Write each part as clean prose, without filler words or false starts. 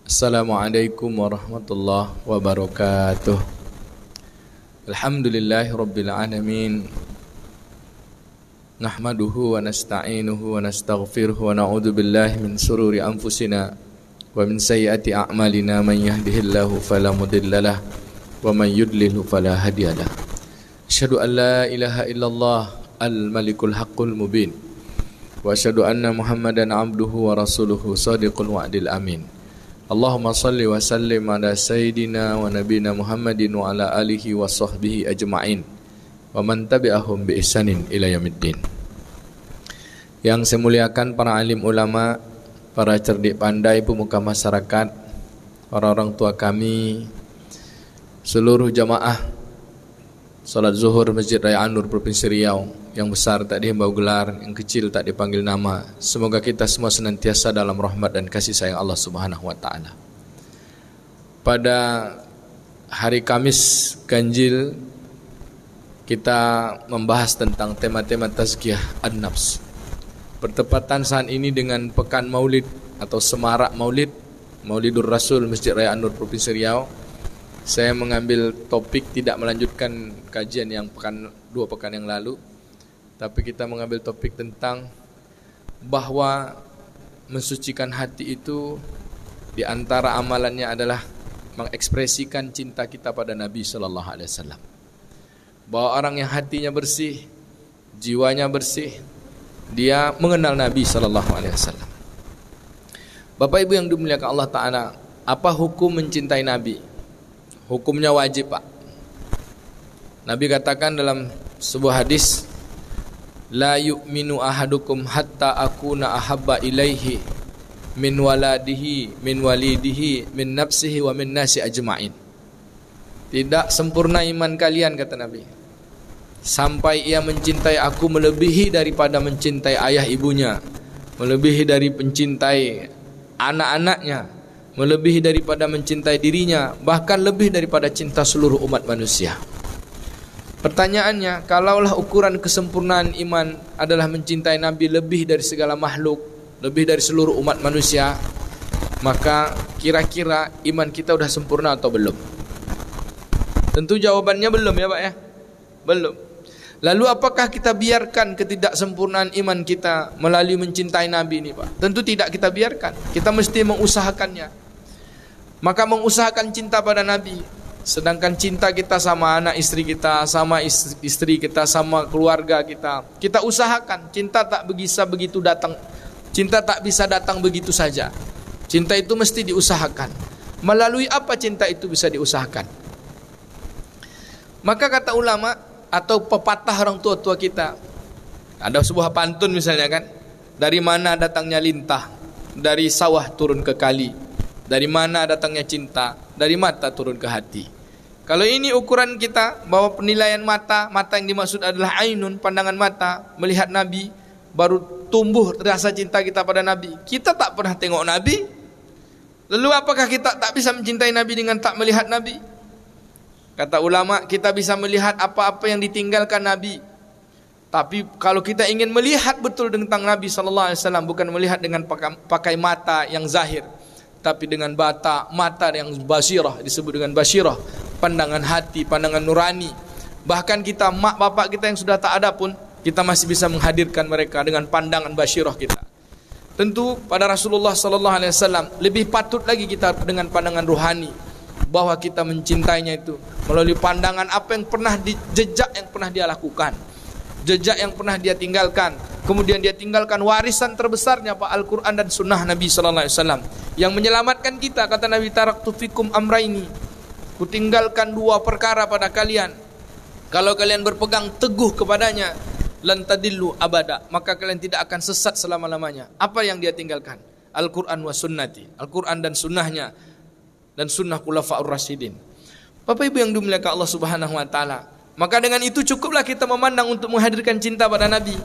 Assalamualaikum warahmatullahi wabarakatuh. Alhamdulillahi rabbil alamin. Nahmaduhu wa nasta'inuhu wa nastaghfiruhu wa na'udzu billahi min sururi anfusina wa min sayyiati a'malina. Man yahdihillahu fala mudhillalah wa man yudlilhu fala hadiyalah. Asyhadu an la ilaha illallah al-malikul haqqul mubin wa asyhadu anna Muhammadan abduhu wa rasuluhu shadiqul wa'dil amin. Allahumma salli wa sallim ala sayyidina wa nabina Muhammadin wa ala alihi wa sahbihi ajma'in wa man tabi'ahum bi ihsanin ila yaumiddin. Yang saya muliakan para alim ulama, para cerdik pandai pemuka masyarakat, para orang tua kami, seluruh jamaah salat zuhur Masjid Raya An-Nur Provinsi Riau, yang besar tak dihimbau gelar, yang kecil tak dipanggil nama. Semoga kita semua senantiasa dalam rahmat dan kasih sayang Allah Subhanahu wa taala. Pada hari Kamis ganjil kita membahas tentang tema-tema tazkiyah an-nafs. Bertepatan saat ini dengan pekan Maulid atau semarak Maulid, Maulidur Rasul Masjid Raya An-Nur Provinsi Riau. Saya mengambil topik tidak melanjutkan kajian yang dua pekan yang lalu, tapi kita mengambil topik tentang bahwa mensucikan hati itu di antara amalannya adalah mengekspresikan cinta kita pada Nabi sallallahu alaihi wasallam. Bahwa orang yang hatinya bersih, jiwanya bersih, dia mengenal Nabi sallallahu alaihi wasallam. Bapak Ibu yang dimuliakan Allah taala, apa hukum mencintai Nabi? Hukumnya wajib, Pak. Nabi katakan dalam sebuah hadis, la yu'minu ahadukum hatta akuna ahabba ilaihi min waladihi min walidihi min nafsihi wa min nasi ajma'in. Tidak sempurna iman kalian, kata Nabi, sampai ia mencintai aku melebihi daripada mencintai ayah ibunya, melebihi dari mencintai anak-anaknya, melebihi daripada mencintai dirinya, bahkan lebih daripada cinta seluruh umat manusia. Pertanyaannya, kalaulah ukuran kesempurnaan iman adalah mencintai Nabi lebih dari segala makhluk, lebih dari seluruh umat manusia, maka kira-kira iman kita sudah sempurna atau belum? Tentu jawabannya belum, ya Pak ya. Belum. Lalu apakah kita biarkan ketidaksempurnaan iman kita melalui mencintai Nabi ini, Pak? Tentu tidak kita biarkan. Kita mesti mengusahakannya. Maka mengusahakan cinta pada Nabi. Sedangkan cinta kita sama anak istri kita, sama istri kita, sama keluarga kita, kita usahakan. Cinta tak bisa begitu datang. Cinta tak bisa datang begitu saja. Cinta itu mesti diusahakan. Melalui apa cinta itu bisa diusahakan? Maka kata ulama atau pepatah orang tua-tua kita, ada sebuah pantun misalnya kan, dari mana datangnya lintah, dari sawah turun ke kali. Dari mana datangnya cinta? Dari mata turun ke hati. Kalau ini ukuran kita, bahwa penilaian mata yang dimaksud adalah ainun, pandangan mata, melihat Nabi, baru tumbuh rasa cinta kita pada Nabi. Kita tak pernah tengok Nabi. Lalu apakah kita tak bisa mencintai Nabi dengan tak melihat Nabi? Kata ulama, kita bisa melihat apa-apa yang ditinggalkan Nabi. Tapi kalau kita ingin melihat betul tentang Nabi sallallahu alaihi wasallam, bukan melihat dengan pakai mata yang zahir, tapi dengan mata yang basirah, disebut dengan basirah, pandangan hati, pandangan nurani. Bahkan kita, mak bapak kita yang sudah tak ada pun, kita masih bisa menghadirkan mereka dengan pandangan basirah kita. Tentu pada Rasulullah sallallahu alaihi wasallam lebih patut lagi kita dengan pandangan ruhani, bahwa kita mencintainya itu melalui pandangan apa yang pernah jejak yang pernah dia lakukan, jejak yang pernah dia tinggalkan. Kemudian dia tinggalkan warisan terbesarnya, Pak, Al-Quran dan Sunnah Nabi sallallahu alaihi wasallam, yang menyelamatkan kita. Kata Nabi, taraktu fikum amraini, kutinggalkan dua perkara pada kalian, kalau kalian berpegang teguh kepadanya, lan tadillu abada, maka kalian tidak akan sesat selama-lamanya. Apa yang dia tinggalkan? Al-Quran wa sunnati, Al-Quran dan sunnahnya, dan sunnah khulafaur rasyidin. Bapak Ibu yang dimuliakan Allah Subhanahu wa taala, maka dengan itu cukuplah kita memandang untuk menghadirkan cinta pada Nabi.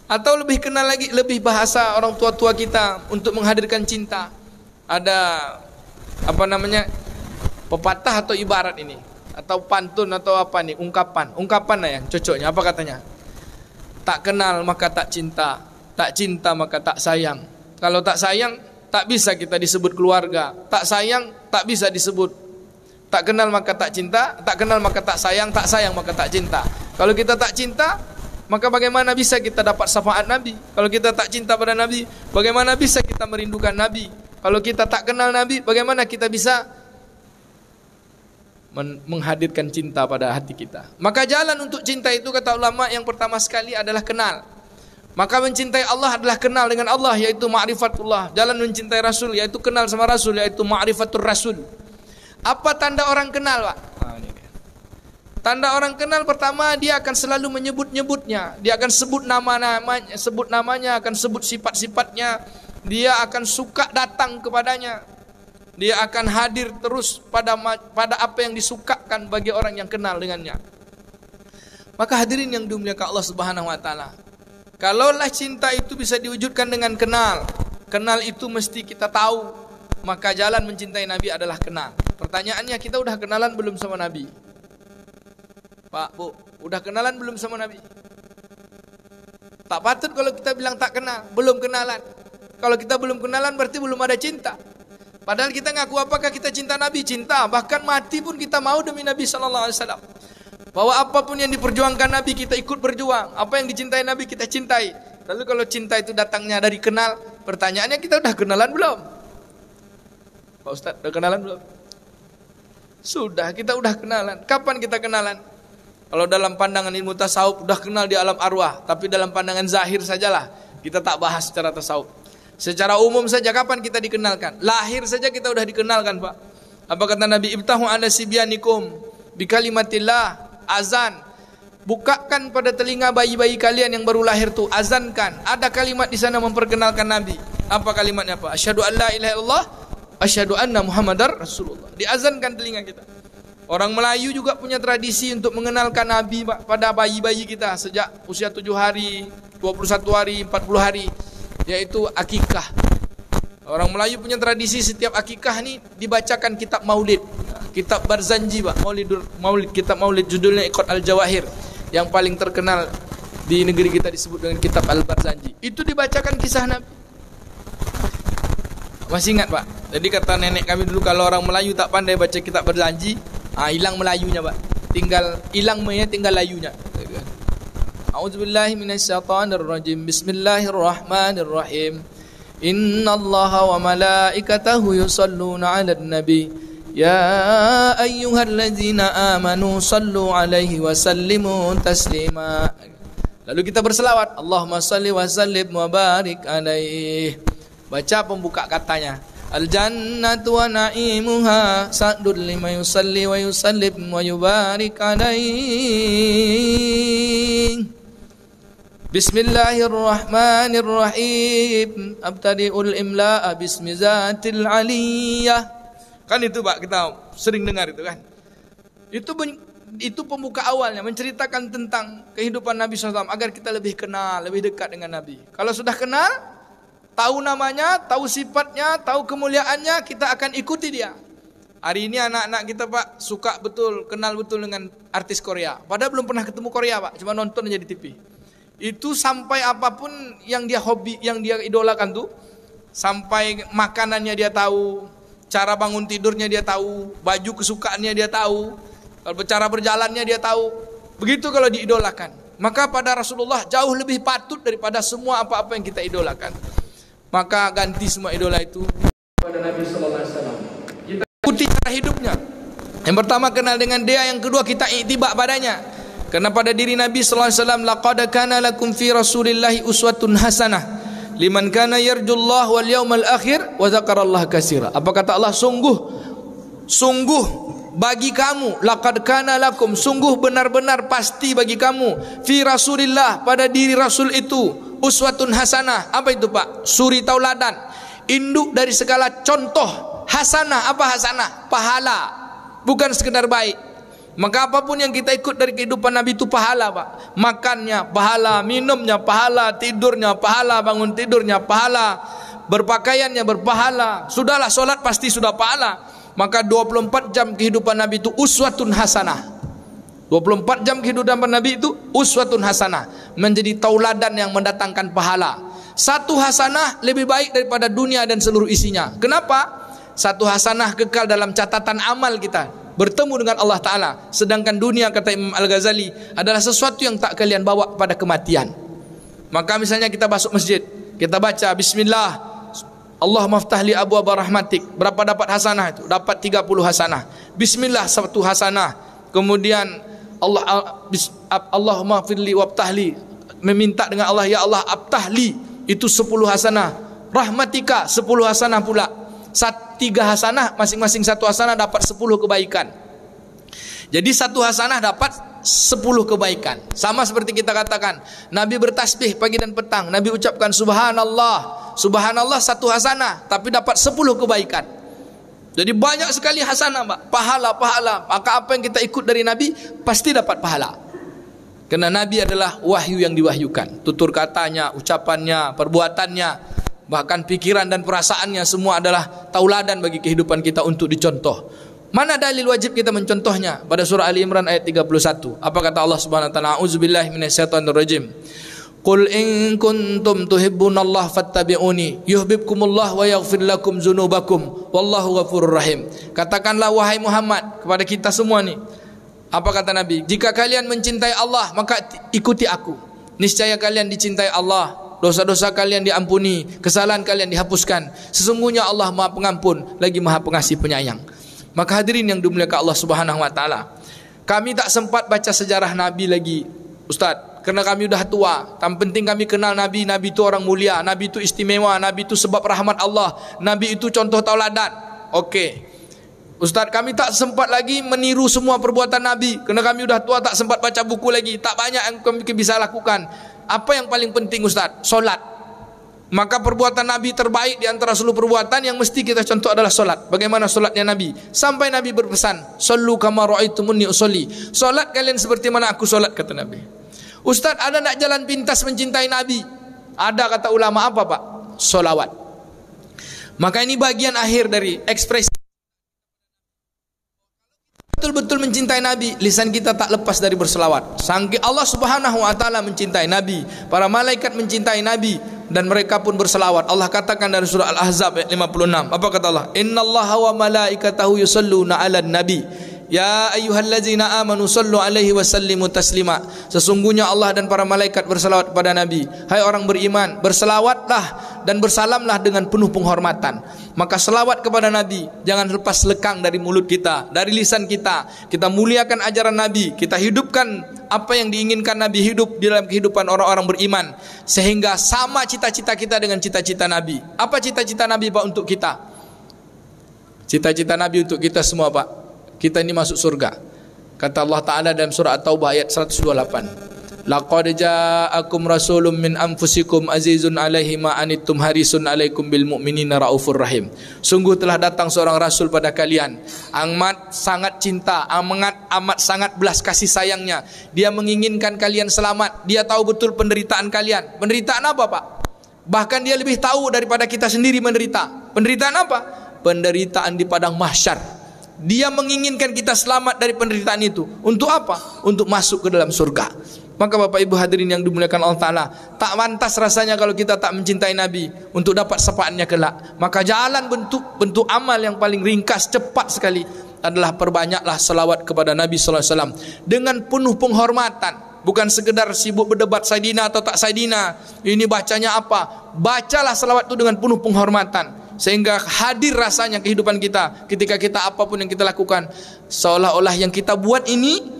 Atau lebih kenal lagi, lebih bahasa orang tua-tua kita untuk menghadirkan cinta. Ada pepatah atau ibarat ini, atau pantun atau apa nih, ungkapan lah yang cocoknya. Apa katanya? Tak kenal maka tak cinta, tak cinta maka tak sayang. Kalau tak sayang tak bisa kita disebut keluarga. Tak sayang, tak bisa disebut. Tak kenal maka tak cinta, tak kenal maka tak sayang maka tak cinta. Kalau kita tak cinta, maka bagaimana bisa kita dapat syafaat Nabi? Kalau kita tak cinta pada Nabi, bagaimana bisa kita merindukan Nabi? Kalau kita tak kenal Nabi, bagaimana kita bisa menghadirkan cinta pada hati kita? Maka jalan untuk cinta itu, kata ulama, yang pertama sekali adalah kenal. Maka mencintai Allah adalah kenal dengan Allah, yaitu ma'rifatullah. Jalan mencintai Rasul, yaitu kenal sama Rasul, yaitu ma'rifatul Rasul. Apa tanda orang kenal, Pak? Tanda orang kenal pertama, dia akan selalu menyebut-nyebutnya. Dia akan sebut namanya, akan sebut sifat-sifatnya. Dia akan suka datang kepadanya. Dia akan hadir terus pada apa yang disukakan bagi orang yang kenal dengannya. Maka hadirin yang dimuliakan Allah Subhanahu wa taala, kalaulah cinta itu bisa diwujudkan dengan kenal. Kenal itu mesti kita tahu. Maka jalan mencintai Nabi adalah kenal. Pertanyaannya, kita udah kenalan belum sama Nabi? Pak, Bu, udah kenalan belum sama Nabi? Tak patut kalau kita bilang tak kenal, belum kenalan. Kalau kita belum kenalan berarti belum ada cinta. Padahal kita ngaku apakah kita cinta Nabi? Cinta, bahkan mati pun kita mau demi Nabi SAW. Bahwa apapun yang diperjuangkan Nabi, kita ikut berjuang. Apa yang dicintai Nabi, kita cintai. Lalu kalau cinta itu datangnya dari kenal, pertanyaannya, kita udah kenalan belum? Pak Ustadz, udah kenalan belum? Sudah, kita udah kenalan. Kapan kita kenalan? Kalau dalam pandangan ilmu tasawuf udah kenal di alam arwah, tapi dalam pandangan zahir sajalah, kita tak bahas secara tasawuf. Secara umum saja, kapan kita dikenalkan? Lahir saja kita udah dikenalkan, Pak. Apa kata Nabi? Ibtahu ala sibyanikum bikalimatillah, azan. Bukakan pada telinga bayi-bayi kalian yang baru lahir tuh, azankan. Ada kalimat di sana memperkenalkan Nabi. Apa kalimatnya, Pak? Asyhadu an la ilaha illallah, asyhadu anna Muhammadar Rasulullah. Diazankan telinga kita. Orang Melayu juga punya tradisi untuk mengenalkan Nabi, Pak, pada bayi-bayi kita sejak usia 7 hari, 21 hari, 40 hari, yaitu akikah. Orang Melayu punya tradisi setiap akikah nih dibacakan kitab maulid, kitab Barzanji, Pak, maulid, kitab maulid, judulnya Iqad al-Jawahir, yang paling terkenal di negeri kita disebut dengan kitab al-Barzanji. Itu dibacakan kisah Nabi. Masih ingat, Pak? Jadi kata nenek kami dulu, kalau orang Melayu tak pandai baca kitab Barzanji, hilang Melayunya, Pak. Tinggal hilang tinggal layunya. A'udzubillahi minasyaitonirrajim. Bismillahirrahmanirrahim. Innallaha wa malaikatahu yusalluna 'alan nabi. Ya ayyuhalladzina amanu sallu 'alaihi wa sallimu taslima. Lalu kita berselawat, Allahumma salli wa sallim wa barik 'alaihi. Baca pembuka katanya. Al-jannatu wa na'imuha sa'dul lima yusalli wa yusallim wa yubarik alaihi. Bismillahirrahmanirrahim. Abtadi'ul imla'a bismi zatil aliyah. Kan itu, Pak, kita sering dengar itu kan. Itu pembuka awalnya, menceritakan tentang kehidupan Nabi SAW agar kita lebih kenal, lebih dekat dengan Nabi. Kalau sudah kenal, tahu namanya, tahu sifatnya, tahu kemuliaannya, kita akan ikuti dia. Hari ini anak-anak kita, Pak, suka betul, kenal betul dengan artis Korea. Padahal belum pernah ketemu Korea, Pak, cuma nonton aja di TV. Itu sampai apapun yang dia hobi, yang dia idolakan tuh, sampai makanannya dia tahu, cara bangun tidurnya dia tahu, baju kesukaannya dia tahu, kalau cara berjalannya dia tahu. Begitu kalau diidolakan. Maka pada Rasulullah jauh lebih patut daripada semua apa-apa yang kita idolakan. Maka ganti semua idola itu pada Nabi sallallahu alaihi wasallam. Kita ikuti cara hidupnya. Yang pertama kenal dengan dia, yang kedua kita ittiba padanya. Karena pada diri Nabi sallallahu alaihi wasallam, laqad kana lakum fi Rasulillahi uswatun hasanah liman kana yarjullaha wal yawmal akhir wa dzakarallaha katsira. Apa kata Allah? Sungguh bagi kamu, laqad kana lakum, sungguh benar-benar pasti bagi kamu, fi Rasulillah, pada diri Rasul itu, uswatun hasanah. Apa itu, Pak? Suri tauladan, induk dari segala contoh. Hasanah, apa hasanah? Pahala, bukan sekedar baik. Maka apapun yang kita ikut dari kehidupan Nabi itu pahala, Pak. Makannya pahala, minumnya pahala, tidurnya pahala, bangun tidurnya pahala, berpakaiannya berpahala. Sudahlah, solat pasti sudah pahala. Maka 24 jam kehidupan Nabi itu uswatun hasanah. 24 jam kehidupan Nabi itu uswatun hasanah, menjadi tauladan yang mendatangkan pahala. Satu hasanah lebih baik daripada dunia dan seluruh isinya. Kenapa? Satu hasanah kekal dalam catatan amal kita, bertemu dengan Allah Ta'ala. Sedangkan dunia, kata Imam Al-Ghazali, adalah sesuatu yang tak kalian bawa pada kematian. Maka misalnya kita masuk masjid, kita baca Bismillah, Allah maftahli abu rahmatik. Berapa dapat hasanah itu? Dapat 30 hasanah. Bismillah satu hasanah. Kemudian Allahumma firli wabtahli, meminta dengan Allah, ya Allah abtahli, itu 10 hasanah. Rahmatika 10 hasanah pula. 3 hasanah, masing-masing 1 hasanah dapat 10 kebaikan. Jadi 1 hasanah dapat 10 kebaikan. Sama seperti kita katakan, Nabi bertasbih pagi dan petang, Nabi ucapkan subhanallah. Subhanallah 1 hasanah, tapi dapat 10 kebaikan. Jadi banyak sekali hasanah, Pak. Pahala. Maka apa yang kita ikut dari Nabi pasti dapat pahala. Karena Nabi adalah wahyu yang diwahyukan. Tutur katanya, ucapannya, perbuatannya, bahkan pikiran dan perasaannya semua adalah tauladan bagi kehidupan kita untuk dicontoh. Mana dalil wajib kita mencontohnya? Pada surah Ali Imran ayat 31. Apa kata Allah Subhanahu wa taala? A'udzubillahi minasyaitonirrajim. Qul in kuntum tuhibbunallaha fattabi'uni yuhibbukumullah wa yaghfir lakum dzunubakum wallahu ghafurur rahim. Katakanlah wahai Muhammad kepada kita semua nih. Apa kata Nabi? Jika kalian mencintai Allah, maka ikuti aku. Niscaya kalian dicintai Allah, dosa-dosa kalian diampuni, kesalahan kalian dihapuskan. Sesungguhnya Allah Maha Pengampun lagi Maha Pengasih Penyayang. Maka hadirin yang dimuliakan Allah Subhanahu wa taala, kami tak sempat baca sejarah Nabi lagi, Ustaz, karena kami sudah tua. Yang penting kami kenal Nabi. Nabi itu orang mulia, Nabi itu istimewa, Nabi itu sebab rahmat Allah, Nabi itu contoh tauladan. Okey, Ustaz, kami tak sempat lagi meniru semua perbuatan Nabi, kerana kami sudah tua, tak sempat baca buku lagi, tak banyak yang kami bisa lakukan. Apa yang paling penting, Ustaz? Solat. Maka perbuatan Nabi terbaik di antara seluruh perbuatan yang mesti kita contoh adalah solat. Bagaimana solatnya Nabi? Sampai Nabi berpesan, "Sallu kama ra'aitumuni usolli." Solat kalian seperti mana aku solat, kata Nabi. Ustaz, ada nak jalan pintas mencintai Nabi? Ada, kata ulama. Apa, Pak? Solawat. Maka ini bagian akhir dari ekspresi betul-betul mencintai Nabi. Lisan kita tak lepas dari berselawat. Saking Allah Subhanahu wa taala mencintai Nabi, para malaikat mencintai Nabi, dan mereka pun berselawat. Allah katakan dari surah Al-Ahzab ayat 56. Apa kata Allah? Innallaha wa malaikatahu yusalluna 'alan nabi. Ya ayyuhallazina amanu sallu alaihi wa sallimu taslima. Sesungguhnya Allah dan para malaikat berselawat kepada Nabi. Hai orang beriman, berselawatlah dan bersalamlah dengan penuh penghormatan. Maka selawat kepada Nabi jangan lepas lekang dari mulut kita, dari lisan kita. Kita muliakan ajaran Nabi, kita hidupkan apa yang diinginkan Nabi hidup di dalam kehidupan orang-orang beriman, sehingga sama cita-cita kita dengan cita-cita Nabi. Apa cita-cita Nabi, Pak, untuk kita? Cita-cita Nabi untuk kita semua, Pak, kita ini masuk surga. Kata Allah Ta'ala dalam surah At-Taubah ayat 128, laqad ja'akum rasulun min anfusikum azizun alaihi ma anittum harisun alaikum bil mu'minina raufur rahim. Sungguh telah datang seorang rasul pada kalian, amat sangat cinta, amat sangat belas kasih sayangnya. Dia menginginkan kalian selamat. Dia tahu betul penderitaan kalian. Penderitaan apa, Pak? Bahkan dia lebih tahu daripada kita sendiri menderita. Penderitaan apa? Penderitaan di padang mahsyar. Dia menginginkan kita selamat dari penderitaan itu. Untuk apa? Untuk masuk ke dalam surga. Maka Bapak Ibu hadirin yang dimuliakan Allah Ta'ala, tak pantas rasanya kalau kita tak mencintai Nabi untuk dapat syafaatnya kelak. Maka jalan bentuk amal yang paling ringkas, cepat sekali adalah perbanyaklah selawat kepada Nabi sallallahu alaihi wasallam dengan penuh penghormatan. Bukan sekedar sibuk berdebat Saidina atau tak Saidina, ini bacanya apa. Bacalah selawat itu dengan penuh penghormatan, sehingga hadir rasanya kehidupan kita ketika kita apapun yang kita lakukan, seolah-olah yang kita buat ini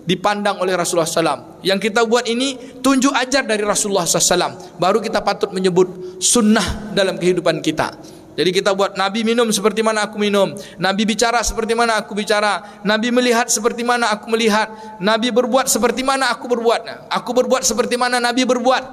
dipandang oleh Rasulullah SAW. Yang kita buat ini tunjuk ajar dari Rasulullah SAW. Baru kita patut menyebut sunnah dalam kehidupan kita. Jadi kita buat, Nabi minum seperti mana aku minum, Nabi bicara seperti mana aku bicara, Nabi melihat seperti mana aku melihat, Nabi berbuat seperti mana aku berbuat, aku berbuat seperti mana Nabi berbuat.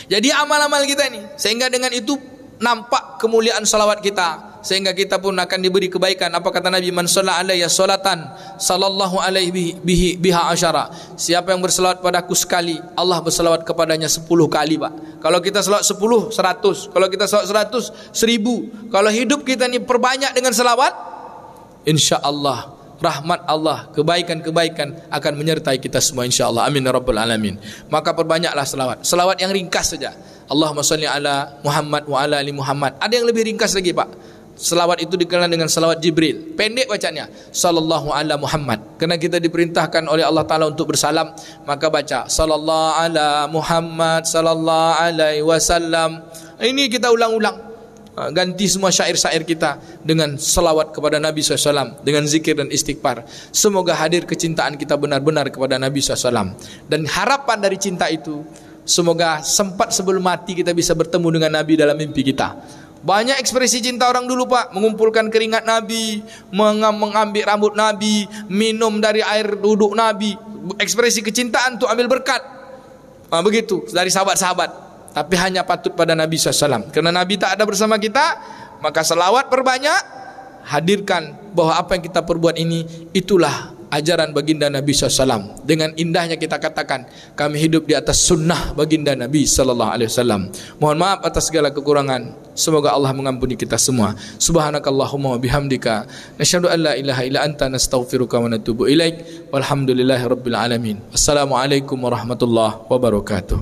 Jadi amal-amal kita ini, sehingga dengan itu nampak kemuliaan salawat kita, sehingga kita pun akan diberi kebaikan. Apa kata Nabi? Man shalla alayya salatan sallallahu alaihi biha asyara. Siapa yang berselawat padaku sekali, Allah berselawat kepadanya 10 kali, Pak. Kalau kita selawat 10, 100. Kalau kita selawat 100, 1000. Kalau hidup kita ini perbanyak dengan selawat, insya-Allah rahmat Allah, kebaikan-kebaikan akan menyertai kita semua, insya-Allah. Amin ya rabbal alamin. Maka perbanyaklah selawat. Selawat yang ringkas saja. Allahumma salli ala Muhammad wa ala ali Muhammad. Ada yang lebih ringkas lagi Pak. Selawat itu dikenal dengan selawat Jibril. Pendek bacanya, sallallahu ala Muhammad. Karena kita diperintahkan oleh Allah Ta'ala untuk bersalam, maka baca sallallahu ala Muhammad sallallahu alaihi wasallam. Ini kita ulang-ulang. Ganti semua syair-syair kita dengan selawat kepada Nabi SAW, dengan zikir dan istighfar. Semoga hadir kecintaan kita benar-benar kepada Nabi SAW. Dan harapan dari cinta itu, semoga sempat sebelum mati kita bisa bertemu dengan Nabi dalam mimpi kita. Banyak ekspresi cinta orang dulu Pak, mengumpulkan keringat Nabi, mengambil rambut Nabi, minum dari air duduk Nabi. Ekspresi kecintaan untuk ambil berkat. Begitu dari sahabat-sahabat. Tapi hanya patut pada Nabi SAW. Karena Nabi tak ada bersama kita, maka selawat perbanyak. Hadirkan bahwa apa yang kita perbuat ini, itulah ajaran baginda Nabi SAW. Dengan indahnya kita katakan, kami hidup di atas sunnah baginda Nabi SAW. Mohon maaf atas segala kekurangan. Semoga Allah mengampuni kita semua. Subhanakallahumma wa bihamdika, nasyhadu an la ilaha illa anta, nastaghfiruka wa natubu ilaik. Walhamdulillahi rabbil alamin. Assalamualaikum warahmatullahi wabarakatuh.